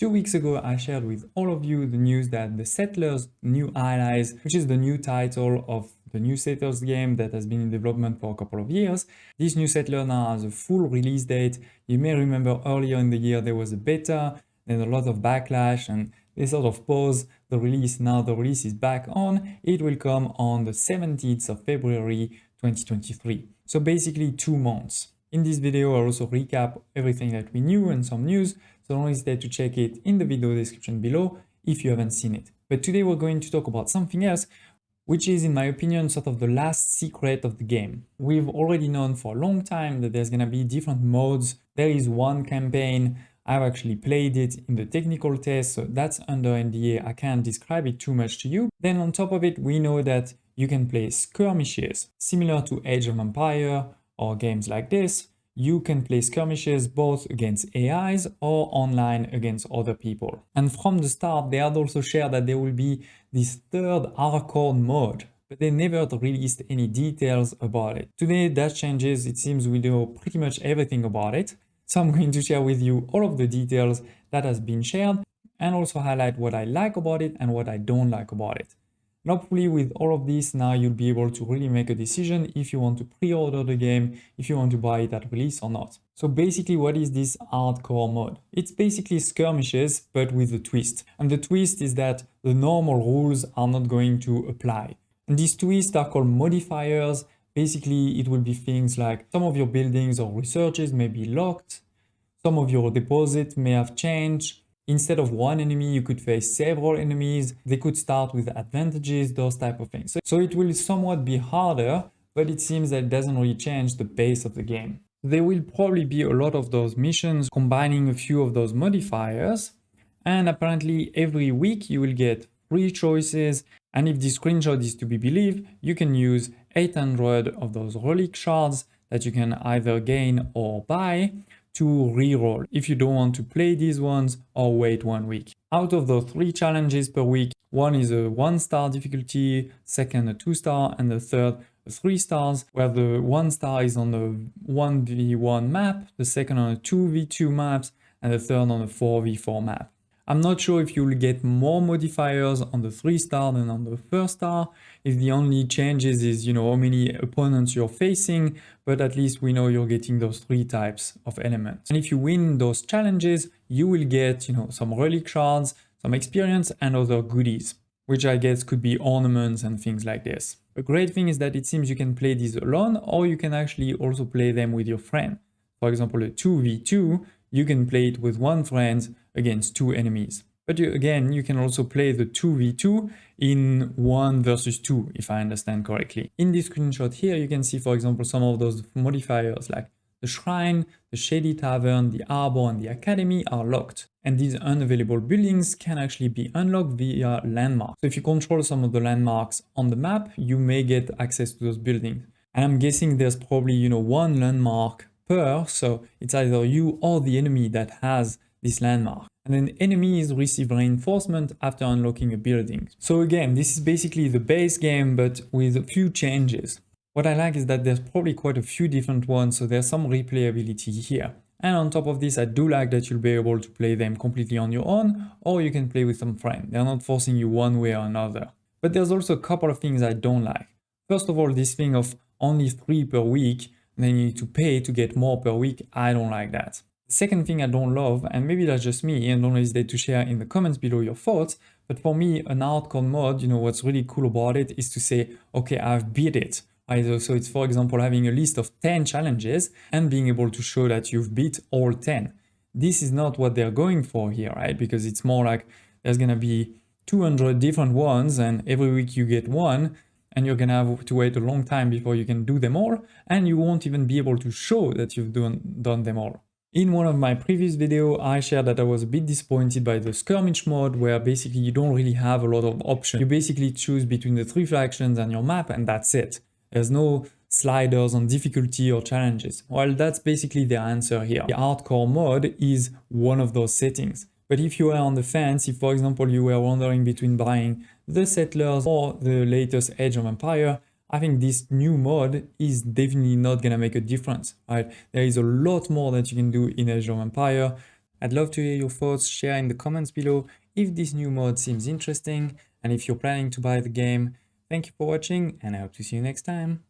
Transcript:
2 weeks ago, I shared with all of you the news that The Settlers New Allies, which is the new title of the new Settlers game that has been in development for a couple of years, this new Settler now has a full release date. You may remember earlier in the year there was a beta, then a lot of backlash, and they sort of paused the release. Now the release is back on. It will come on the 17th of February 2023. So basically 2 months. In this video, I'll also recap everything that we knew and some news, so don't hesitate to check it in the video description below if you haven't seen it. But today we're going to talk about something else, which is, in my opinion, sort of the last secret of the game. We've already known for a long time that there's gonna be different modes. There is one campaign. I've actually played it in the technical test, so that's under NDA. I can't describe it too much to you. Then on top of it, we know that you can play skirmishes, similar to Age of Empire or games like this. You can play skirmishes both against AIs or online against other people. And from the start, they had also shared that there will be this third hardcore mode, but they never released any details about it. Today that changes. It seems we know pretty much everything about it. So I'm going to share with you all of the details that has been shared and also highlight what I like about it and what I don't like about it. And hopefully with all of this, now you'll be able to really make a decision if you want to pre-order the game, if you want to buy it at release or not. So basically, what is this hardcore mode? It's basically skirmishes, but with a twist. And the twist is that the normal rules are not going to apply. And these twists are called modifiers. Basically, it will be things like some of your buildings or researches may be locked. Some of your deposits may have changed. Instead of one enemy, you could face several enemies. They could start with advantages, those type of things. So it will somewhat be harder, but it seems that it doesn't really change the pace of the game. There will probably be a lot of those missions combining a few of those modifiers. And apparently every week you will get 3 choices. And if this screenshot is to be believed, you can use 800 of those relic shards that you can either gain or buy to reroll if you don't want to play these ones or wait 1 week. Out of the 3 challenges per week, one is a 1-star difficulty, second a 2-star, and the third a 3 stars, where the 1 star is on the 1v1 map, the second on a 2v2 maps, and the third on a 4v4 map. I'm not sure if you'll get more modifiers on the 3-star than on the 1st-star, if the only changes is, how many opponents you're facing, but at least we know you're getting those 3 types of elements. And if you win those challenges, you will get, some relic shards, some experience, and other goodies, which I guess could be ornaments and things like this. The great thing is that it seems you can play these alone, or you can actually also play them with your friend. For example, a 2v2, you can play it with 1 friend against 2 enemies. But again, you can also play the 2v2 in 1 versus 2, if I understand correctly. In this screenshot here, you can see, for example, some of those modifiers like the Shrine, the Shady Tavern, the Arbor, and the Academy are locked. And these unavailable buildings can actually be unlocked via landmarks. So if you control some of the landmarks on the map, you may get access to those buildings. And I'm guessing there's probably, 1 landmark per, so it's either you or the enemy that has this landmark. And then enemies receive reinforcement after unlocking a building. So again, this is basically the base game, but with a few changes. What I like is that there's probably quite a few different ones, so there's some replayability here. And on top of this, I do like that you'll be able to play them completely on your own, or you can play with some friends. They're not forcing you one way or another. But there's also a couple of things I don't like. First of all, this thing of only 3 per week, then you need to pay to get more per week. I don't like that. The second thing I don't love, and maybe that's just me, and don't hesitate to share in the comments below your thoughts, but for me, an hardcore mode, what's really cool about it is to say, okay, I've beat it. So it's, for example, having a list of 10 challenges and being able to show that you've beat all 10. This is not what they're going for here, right? Because it's more like there's gonna be 200 different ones and every week you get one, and you're gonna have to wait a long time before you can do them all, and you won't even be able to show that you've done them all. In one of my previous videos, I shared that I was a bit disappointed by the skirmish mode, where basically you don't really have a lot of options. You basically choose between the 3 factions and your map, and that's it. There's no sliders on difficulty or challenges. Well, that's basically the answer here. The hardcore mode is one of those settings. But if you are on the fence, if for example you were wondering between buying the Settlers or the latest Age of Empire, I think this new mod is definitely not gonna make a difference, right? There is a lot more that you can do in Age of Empire. I'd love to hear your thoughts, share in the comments below if this new mod seems interesting and if you're planning to buy the game. Thank you for watching and I hope to see you next time.